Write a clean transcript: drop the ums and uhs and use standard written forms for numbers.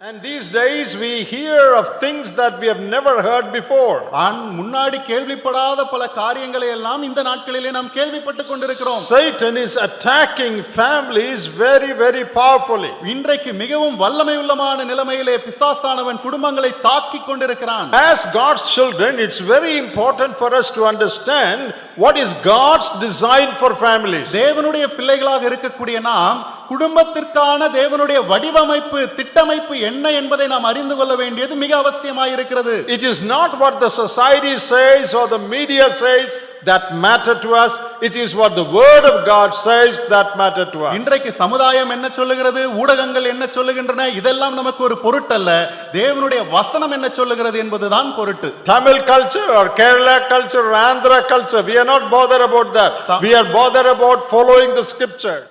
And these days we hear of things that we have never heard before. முன்னாடி கேள்விப்படாத பல காரியங்களை எல்லாம் இந்த நாட்களிலே நாம் கேள்விப்பட்டுக் கொண்டிருக்கிறோம். Satan is attacking families very very powerfully. இன்றைக்கு மிகவும் வல்லமை உள்ளமான நிலைமையிலே பிசாசானவன் குடும்பங்களை தாக்கிக் கொண்டிருக்கிறான். As God's children, it's very important for us to understand what is God's design for families. தேவனுடைய பிள்ளைகளாக இருக்கக்கூடிய நாம் குடும்பத்திற்கான தேவனுடைய வடிவமைப்பு திட்டமைப்பு என்ன என்பதை நாம் அறிந்து கொள்ள வேண்டியது மிக அவசியமாய் இருக்கிறது. It is not what the society says or the media says that matter to us. It is what the word of God says that matter to us. இன்றைக்கு சமுதாயம் என்ன சொல்லுகிறது, ஊடகங்கள் என்ன சொல்லுகின்றன, இதெல்லாம் நமக்கு ஒரு பொருட்டல்ல. தேவனுடைய வசனம் என்ன சொல்லுகிறது என்பதுதான் பொருட்டு. Tamil culture or Kerala culture or Andhra culture, we are not bothered about that. We are bothered about following the scriptures.